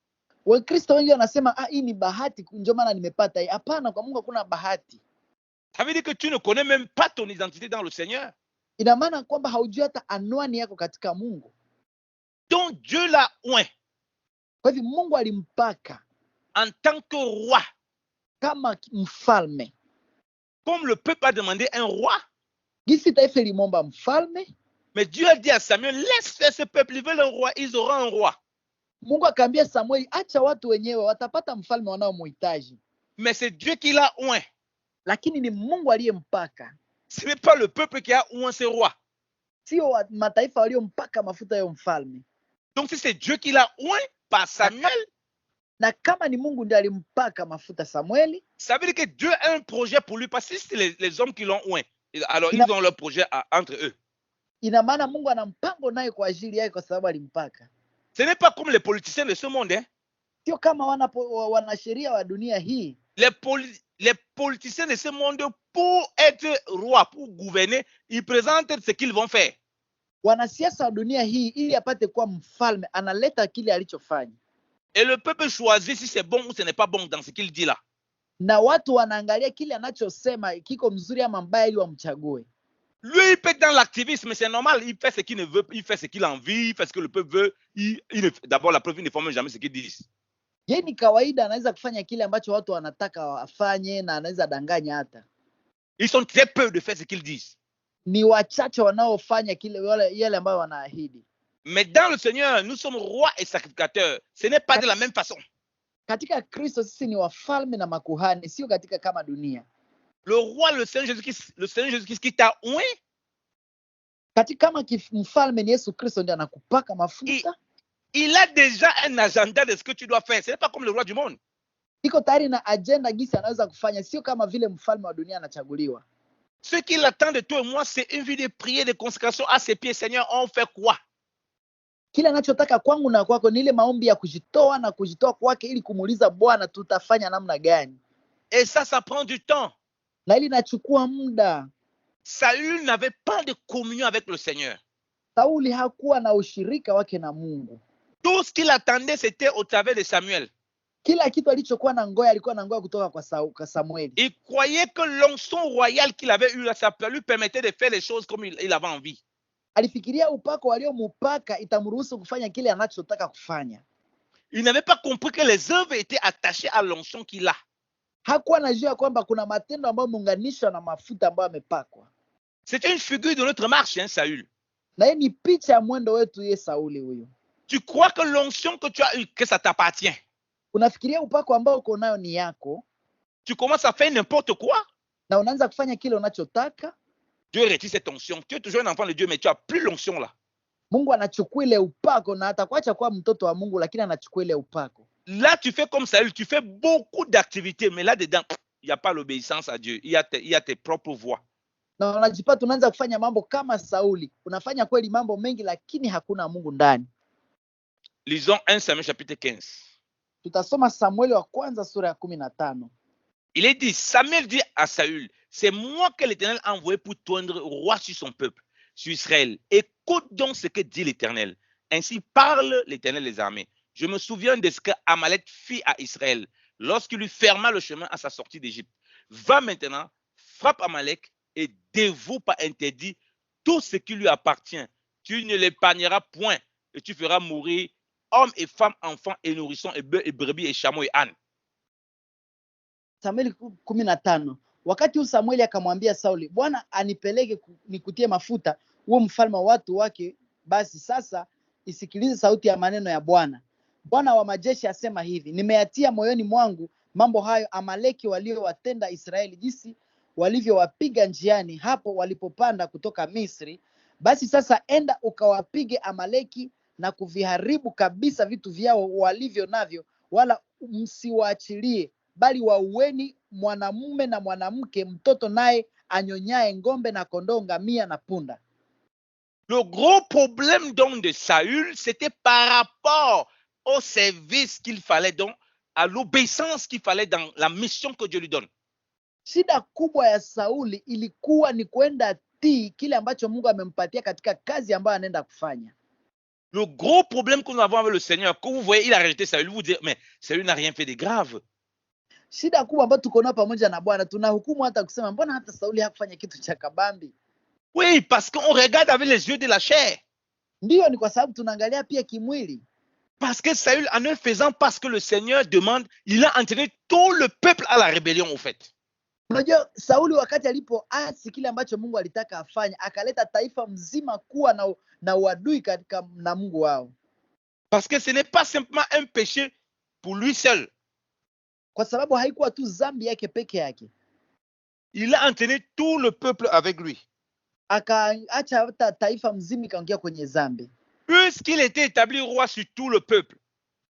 Wakristo wengi wanasema hii ni bahati ndio maana nimepata hii. Hapana, kwa Mungu hakuna bahati. Ça veut dire que tu ne connais même pas ton identité dans le Seigneur. Ina maana kwamba haujui hata anwani yako katika Mungu. Donc Dieu l'a oint. Kwa hivyo Mungu alimpaka en tant que roi. Kama mfalme. Comme le peuple a demandé un roi. Gisi taifa limomba mfalme. Mais Dieu a dit à Samuel, laisse faire ce peuple, ils veulent un roi, ils auront un roi. Mungu akaambia Samuel, acha watu wenyewe watapata mfalme wanaomhitaji. Mais c'est Dieu qui l'a oint. Lakini ni Mungu aliyempaka. Ce n'est pas le peuple qui a oint ce roi. Sio mataifa waliompaka mafuta ya mfalme. Donc si c'est Dieu qui l'a oint par Samuel. Na kama ni Mungu ndiye alimpaka mafuta Samueli. Ça veut dire que Dieu a un projet pour lui parce que c'est les hommes qui l'ont oint. Alors ils ont leur projet entre eux. Ina maana Mungu ana mpango naye kwa ajili yake kwa sababu alimpaka. Ce n'est pas comme les politiciens de ce monde. Hein? Sio kama wanasheria wa dunia hii. Les politiciens de ce monde, pour être roi, pour gouverner, ils présentent ce qu'ils vont faire. Wanasiasa wa dunia hii ili apate kuwa mfalme analeta kile alichofanya. Et le peuple choisit si c'est bon ou ce n'est pas bon dans ce qu'il dit là. Na watu wanaangalia kile anachosema kiko mzuri ama mbaya ili wamchague. Lui, il peut être dans l'activisme, c'est normal. Il fait ce qu'il ne veut, il fait ce qu'il a envie, il fait ce que le peuple veut. D'abord, la preuve, il ne forme jamais ce qu'ils disent. Yeye ni kawaida anaweza kufanya kile ambacho watu wanataka afanye na anaweza danganya hata. Ils sont très peu de faire ce qu'ils disent. Ni wachache wanaofanya kile yale ambayo wanaahidi. Mais dans le Seigneur, nous sommes rois et sacrificateurs. Ce n'est pas de la même façon. Katika Kristo sisi ni wafalme na makuhani, sio katika kama dunia. Le roi, le Seigneur Jésus-Christ qui t'a oint. Katika kama mfalme ni Yesu Kristo ndiye anakupaka mafuta. Il a déjà un agenda de ce que tu dois faire. Ce n'est pas comme le roi du monde. Iko tayari na agenda gisi anaweza kufanya, sio kama vile mfalme wa dunia anachaguliwa. Ce qu'il attend de toi et moi, c'est une vie de prière, de consécration à ses pieds. Seigneur, on fait quoi? Kile anachotaka kwangu na kwako ni ile maombi ya kujitoa kwake ili kumuuliza Bwana tutafanya namna gani. Et ça prend du temps. Na ili nachukua muda. Saül n'avait pas de communion avec le Seigneur. Sauli hakuwa na ushirika wake na Mungu. Tout ce qu'il attendait, c'était au travers de Samuel. Kila kitu alichokuwa na ngoja alikuwa na ngoja kutoka kwa Samueli. Il croyait que l'onction royale qu'il avait eu là, ça lui permettait de faire les choses comme il avait envie. Alifikiria upako waliomupaka itamruhusu kufanya kile anachotaka kufanya. Il n'avait pas compris que les œuvres étaient attachées à l'onction qu'il a. Hakuwa anajua kwamba kuna matendo ambayo muunganishwa na mafuta ambayo amepakwa. C'est une figure de notre marche, hein, Saül. Na hii ni picha ya mwendo wetu ye Sauli huyo. Tu crois que l'onction que tu as eue, que ça t'appartient? Unafikiria upako ambao uko nayo ni yako. Tu commences à faire n'importe quoi. Na unaanza kufanya kile unachotaka. Dieu retire cette onction. Tu es toujours un enfant de Dieu, mais tu n'as plus l'onction là. Mungu anachukua ile upako na atakuacha kuwa mtoto wa Mungu, lakini anachukua ile upako. Là, tu fais comme Saül, tu fais beaucoup d'activités, mais là-dedans, il n'y a pas l'obéissance à Dieu. Il y a tes propres voies. Na unajipata unaanza kufanya mambo kama Sauli. Unafanya kweli mambo mengi, lakini hakuna Mungu ndani. Lisons 1 Samuel chapitre 15. Tutasoma Samueli wa kwanza sura ya 15. Il est dit, Samuel dit à Saül, c'est moi que l'Éternel a envoyé pour tondre roi sur son peuple, sur Israël. Écoute donc ce que dit l'Éternel. Ainsi parle l'Éternel des armées. Je me souviens de ce que Amalek fit à Israël lorsqu'il lui ferma le chemin à sa sortie d'Égypte. Va maintenant, frappe Amalek et dévoue par interdit tout ce qui lui appartient. Tu ne l'épargneras point et tu feras mourir hommes et femmes, enfants et nourrissons et bœufs et brebis et chameaux et ânes. Samueli 15. Wakati huu Samueli akamwambia Sauli, Bwana anipeleke nikutie mafuta uwe mfalme wa watu wake. Basi sasa isikilize sauti ya maneno ya Bwana. Bwana wa majeshi asema hivi, nimeyatia moyoni mwangu mambo hayo Amaleki waliowatenda Israeli, jinsi walivyowapiga njiani hapo walipopanda kutoka Misri. Basi sasa enda ukawapige Amaleki na kuviharibu kabisa vitu vyao walivyo navyo, wala msiwaachilie, bali waueni mwanamume na mwanamke, mtoto naye anyonyaye, ng'ombe na kondoo, ngamia na punda. Le gros problème donc de Saül, c'était par rapport au service qu'il fallait, donc à l'obéissance qu'il fallait dans la mission que Dieu lui donne. Shida kubwa ya Sauli ilikuwa ni kwenda tii kile ambacho Mungu amempatia katika kazi ambayo anaenda kufanya. Le gros problème que nous avons avec le Seigneur, que vous voyez, il a rejeté Saül, vous dites, mais Saül n'a rien fait de grave. Shida kubwa ambayo tuko nayo pamoja na Bwana, tunahukumu hata kusema mbona hata Sauli hakufanya kitu cha kabambi. Oui, parce qu'on regarde avec les yeux de la chair. Ndiyo, ni kwa sababu tunaangalia pia kimwili. Parce que Saül, en ne faisant pas ce que le Seigneur demande, il a entraîné tout le peuple à la rébellion, au fait. Unajua Sauli wakati alipoasi kile ambacho Mungu alitaka afanye, akaleta taifa mzima kuwa na uadui katika na Mungu wao. Parce que ce n'est pas simplement un péché pour lui seul. Kwa sababu haikuwa tu dhambi yake peke yake. Il a entraîné tout le peuple avec lui. Akaacha hata taifa mzima ikaingia kwenye dhambi. Puisqu'il était établi roi sur tout le peuple.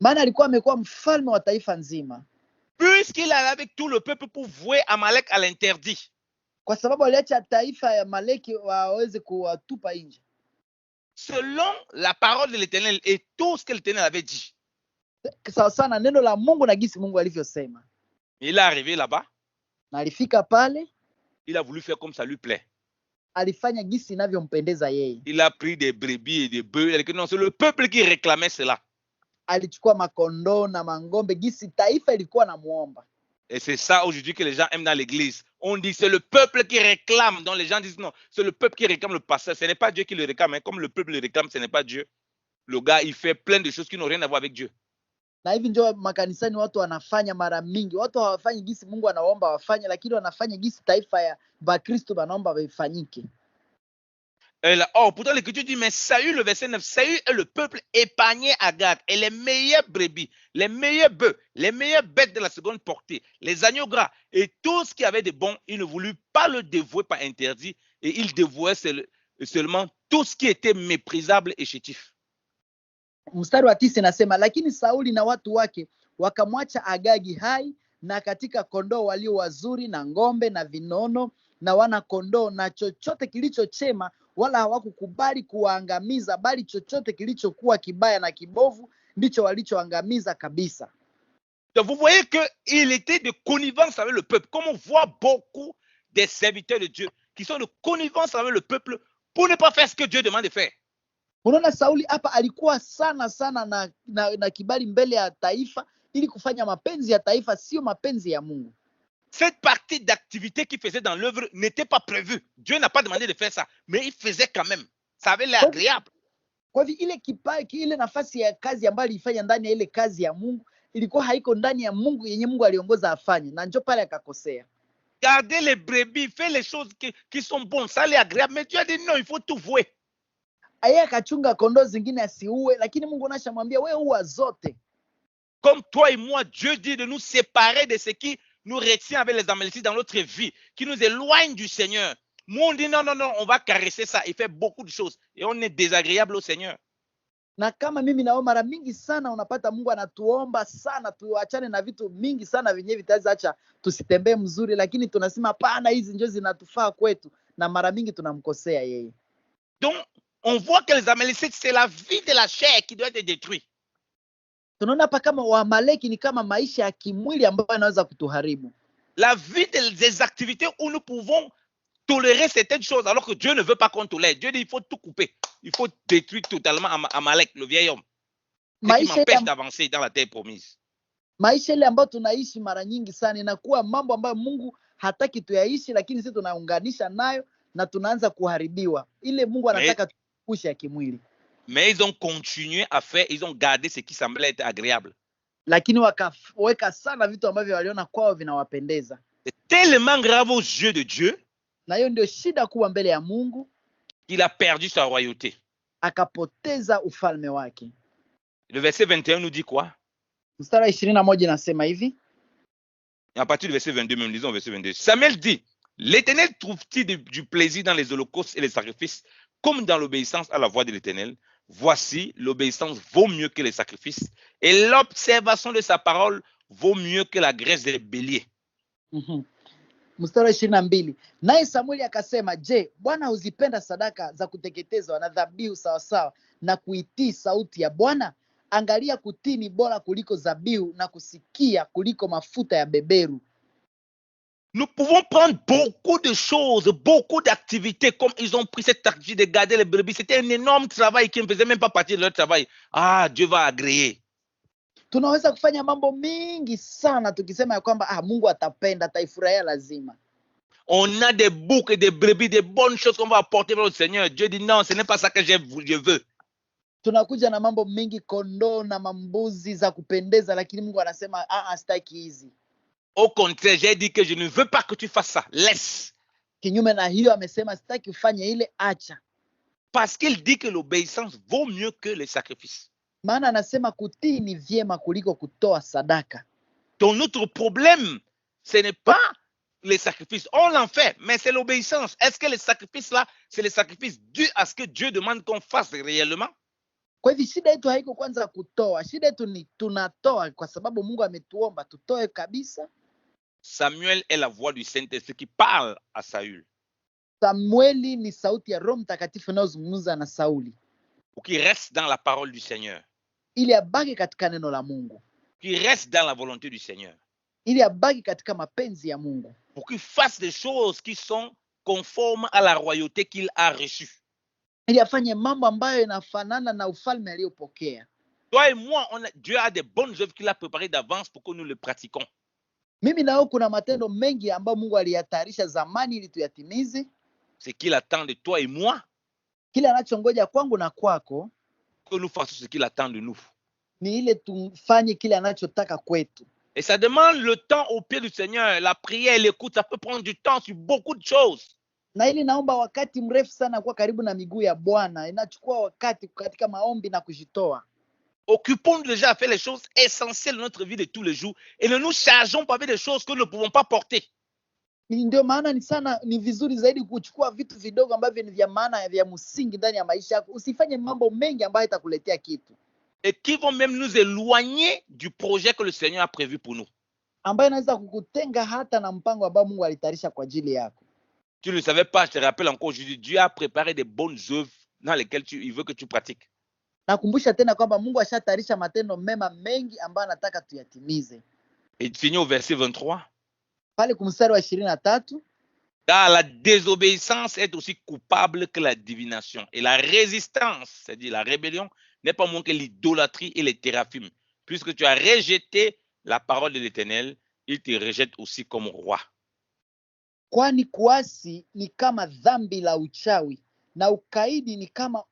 Maana alikuwa amekuwa mfalme wa taifa nzima. Puisqu'il allait avec tout le peuple pour vouer Amalek à l'interdit. Kwa sababu aliacha taifa ya Amaleki waweze kuwatupa nje. Selon la parole de l'Éternel et tout ce que l'Éternel avait dit. Sawa sana neno la Mungu na gisi Mungu alivyosema. Il est arrivé là-bas. Na alifika pale. Il a voulu faire comme ça lui plaît. Alifanya gisi inavyompendeza yeye. Il a pris des brebis et des bœufs. Non, c'est le peuple qui réclamait cela. Alichukua makondoo na mangombe gisi taifa ilikuwa namuomba. Et c'est ça aujourd'hui que les gens aiment dans l'église. On dit c'est le peuple qui réclame. Donc les gens disent non, c'est le peuple qui réclame le pasteur. Ce n'est pas Dieu qui le réclame. Hein. Comme le peuple le réclame, ce n'est pas Dieu. Le gars, il fait plein de choses qui n'ont rien à voir avec Dieu. Na hivi ndio makanisani watu wanafanya mara mingi. Watu hawafanyi gisi Mungu anaomba wafanye, lakini wanafanya gisi taifa ya Bakristo wanaomba wafanyike. Or, pourtant l'Écriture dit, mais Saül, le verset 9, Saül est le peuple épargné à Gad, et les meilleures brebis, les meilleurs bœufs, les meilleures bêtes de la seconde portée, les agneaux gras, et tout ce qui avait de bon, il ne voulut pas le dévouer par interdit, et il dévouait seulement tout ce qui était méprisable et chétif. Mstari wa 9 nasema, lakini Sauli na watu wake wakamwacha Agagi hai, na katika kondoo walio wazuri na ngombe na vinono na wana kondoo na chochote kilichochema, wala hawakukubali kuwaangamiza, bali chochote kilichokuwa kibaya na kibovu ndicho walichoangamiza kabisa. Donc vous voyez qu'il était de connivence avec le peuple. Comme on voit beaucoup des serviteurs de Dieu qui sont de connivence avec le peuple pour ne pas faire ce que Dieu demande de faire. Unaona Sauli hapa alikuwa sana na kibali mbele ya taifa ili kufanya mapenzi ya taifa, sio mapenzi ya Mungu. Cette partie d'activité qu'il faisait dans l'œuvre n'était pas prévue. Dieu n'a pas demandé de faire ça, mais il faisait quand même. Ça avait l'air agréable. Kwa hivyo ile nafasi ya kazi ambayo alifanya ndani ya ile kazi ya Mungu ilikuwa haiko ndani ya Mungu yenye Mungu aliongoza afanye, na njoo pale akakosea. Garder les brebis, faire les choses qui sont bonnes, ça l'est agréable, mais Dieu a dit non, il faut tout vouer. Yeye akachunga kondoo zingine asiue, lakini Mungu anashamwambia wewe ua zote. Comme toi et moi, Dieu dit de nous séparer de ce qui nous retient avec les Amalécites dans notre vie, qui nous éloigne du Seigneur. Moi, on dit non, on va caresser ça et faire beaucoup de choses. Et on est désagréable au Seigneur. Na kama mimi nao mara mingi sana unapata Mungu anatuomba sana tuachane na vitu mingi sana vyenye vitaacha tusitembee mzuri, lakini tunasema hapana, hizi ndio zinatufaa kwetu, na mara mingi tunamkosea yeye. Donc, on voit que les Amalécites, c'est la vie de la chair qui doit être détruite. Tunaona hapa kama Waamaleki ni kama maisha ya kimwili ambayo yanaweza kutuharibu. la vie des activités où nous pouvons tolérer certaines choses alors que Dieu ne veut pas qu'on tolère. Dieu dit il faut tout couper. Il faut détruire totalement Amalek, le vieil homme. Ce qui m'empêche d'avancer dans la terre promise. Maisha ile ambayo tunaishi mara nyingi sana inakuwa mambo ambayo Mungu hataki tuyaishi, lakini sisi tunaunganisha nayo na tunaanza kuharibiwa. Ile Mungu anataka tukushe ya kimwili. Mais ils ont continué à faire, ils ont gardé ce qui semblait être agréable. Lakini wakaweka sana vitu ambavyo waliona kwao vinawapendeza. C'est tellement grave aux yeux de Dieu. Na hiyo ndio shida kubwa mbele ya Mungu. Il a perdu sa royauté. Akapoteza ufalme wake. Le verset 21 nous dit quoi? Mstari 21 inasema hivi. À partir du verset 22, même lisons verset 22. Samuel dit, l'Éternel trouve-t-il du plaisir dans les holocaustes et les sacrifices, comme dans l'obéissance à la voix de l'Éternel? Voici, l'obéissance vaut mieux que les sacrifices, et l'observation de sa parole vaut mieux que la graisse des béliers. Mstari 22. Naye Samueli akasema, je, Bwana huzipenda sadaka za kuteketezwa na dhabihu sawasawa na kuitii sauti ya Bwana? Angalia, kutii ni bora kuliko dhabihu na kusikia kuliko mafuta ya beberu. Nous pouvons prendre beaucoup de choses, beaucoup d'activités, comme ils ont pris cette activité de garder les brebis. C'était un énorme travail qui ne faisait même pas partie de leur travail. Ah, Dieu va agréer. Tunaweza kufanya mambo mingi sana tukisema ya kwamba Mungu atapenda, ataifurahia lazima. On a des boucs et des brebis, des bonnes choses qu'on va apporter vers le Seigneur. Dieu dit non, ce n'est pas ça que je veux. Tunakuja na mambo mingi, kondoo na mambuzi za kupendeza, lakini Mungu anasema sitaki hizi. Au contraire, j'ai dit que je ne veux pas que tu fasses ça. Laisse. Kinyume na hiyo amesema sitaki ufanye ile, acha. Parce qu'il dit que l'obéissance vaut mieux que les sacrifices. Maana anasema kutii ni vyema kuliko kutoa sadaka. Ton autre problème, ce n'est pas les sacrifices. On l'en fait, mais c'est l'obéissance. Est-ce que les sacrifices là, c'est les sacrifices dus à ce que Dieu demande qu'on fasse réellement? Kwa hivyo shida yetu haiko kwanza kutoa. Shida yetu ni tunatoa kwa sababu Mungu ametuomba tutoe kabisa. Samuel est la voix du Saint-Esprit qui parle à Saül. Samueli ni sauti ya Roho Mtakatifu inayozungumza na Sauli. Pour qu'il reste dans la parole du Seigneur. Ili abaki katika neno la Mungu. Qu'il reste dans la volonté du Seigneur. Ili abaki katika mapenzi ya Mungu. Pour qu'il fasse des choses qui sont conformes à la royauté qu'il a reçue. Ili afanye mambo ambayo yanafanana na ufalme aliyopokea. Toi et moi, Dieu a des bonnes œuvres qu'il a préparées d'avance pour que nous les pratiquons. Mimi nao kuna matendo mengi ambayo Mungu aliyatayarisha zamani ili tuyatimize. Ce qu'il attend de toi et moi. Kile anachongoja kwangu na kwako. Que nous fassions ce qu'il attend de nous. Ni ile tufanye kile anachotaka kwetu. Et ça demande le temps au pied du Seigneur. La prière, l'écoute, ça peut prendre du temps sur beaucoup de choses. Na ili naomba wakati mrefu sana kwa karibu na miguu ya Bwana. Inachukua wakati katika maombi na kujitoa. Occupons-nous déjà à faire les choses essentielles de notre vie de tous les jours et ne nous chargeons pas avec des choses que nous ne pouvons pas porter. Ndio maana ni vizuri zaidi kuchukua vitu vidogo ambavyo ni vya maana vya msingi ndani ya maisha yako. Usifanye mambo mengi ambayo itakuletea kitu. Et qui vont même nous éloigner du projet que le Seigneur a prévu pour nous. Ambayo inaweza kukutenga hata na mpango ambao Mungu alitayarisha kwa ajili yako. Tu ne savais pas, je te rappelle encore aujourd'hui, Dieu a préparé des bonnes œuvres dans lesquelles il veut que tu pratiques. Nakumbusha tena kwamba Mungu ashatayarisha matendo mema mengi ambayo anataka tuyatimize. Et finit au verset 23. Pale kumstari wa 23. Car la désobéissance est aussi coupable que la divination. Et la résistance, c'est-à-dire la rébellion, n'est pas moins que l'idolâtrie et les téraphimes. Puisque tu as rejeté la parole de l'Éternel, il te rejette aussi comme roi. Kwani kuasi ni kama dhambi la uchawi, na ukaidi ni kama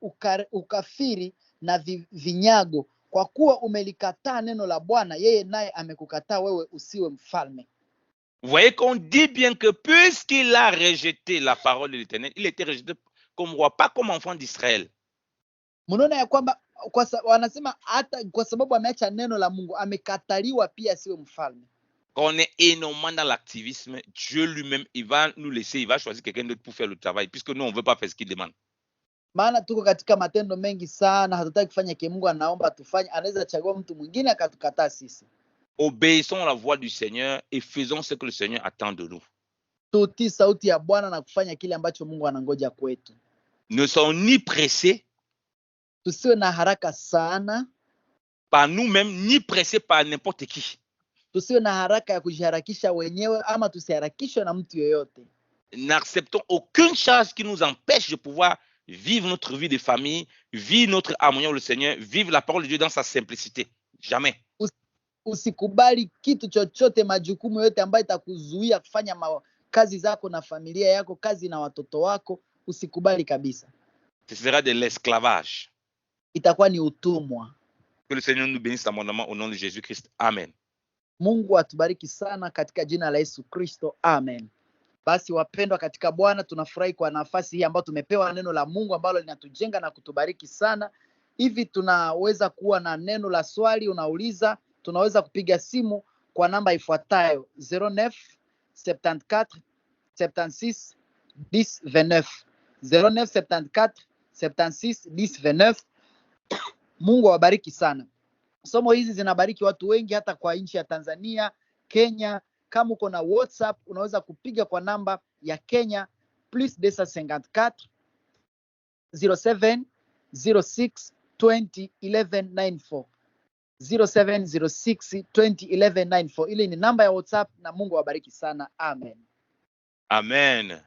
ukafiri na vinyago. Kwa kuwa umelikataa neno la Bwana, yeye naye amekukataa wewe usiwe mfalme. Vous voyez qu'on dit bien que puisqu'il a rejeté la parole de l'Éternel, il était rejeté comme roi, pas comme enfant d'Israël. Mnaona ya kwamba wanasema hata kwa sababu ameacha neno la Mungu amekataliwa pia asiwe mfalme. Quand on est énormément dans l'activisme, Dieu lui-même, il va nous laisser, il va choisir quelqu'un d'autre pour faire le travail, puisque nous, on ne veut pas faire ce qu'il demande. Maana tuko katika matendo mengi sana, hatutaki kufanya kile Mungu anaomba tufanye, anaweza chagua mtu mwingine akatukataa sisi. Obéissons à la voix du Seigneur et faisons ce que le Seigneur attend de nous. Tutii sauti ya Bwana na kufanya kile ambacho Mungu anangoja kwetu. Ne sommes ni pressés. Tusiwe na haraka sana. Par nous-mêmes, ni pressés par n'importe qui. tusiwe na haraka ya kujiharakisha wenyewe ama tusiharakishwe na mtu yoyote. N'acceptons aucune charge qui nous empêche de pouvoir vivre notre vie de famille, vivre notre harmonie avec le Seigneur, vivre la parole de Dieu dans sa simplicité. Jamais. Usikubali kitu chochote, majukumu yote ambayo itakuzuia kufanya kazi zako na familia yako, kazi na watoto wako, usikubali kabisa. Ce sera de l'esclavage. Itakuwa ni utumwa. Que le Seigneur nous bénisse abondamment au nom de Jésus-Christ. Amen. Mungu atubariki sana katika jina la Yesu Kristo. Amen. Basi wapendwa katika Bwana, tunafurahi kwa nafasi hii ambayo tumepewa neno la Mungu ambalo linatujenga na kutubariki sana. Hivi tunaweza kuwa na neno la swali unauliza, tunaweza kupiga simu kwa namba ifuatayo 09 74 76 10 29 09 74 76 10 29. Mungu awabariki sana. Somo hizi zinabariki watu wengi hata kwa nchi ya Tanzania, Kenya. Kama uko na WhatsApp unaweza kupiga kwa namba ya Kenya +254 07 06 20 11 94 0706 20 11 94. Ile ni namba ya WhatsApp na Mungu awabariki sana. Amen. Amen.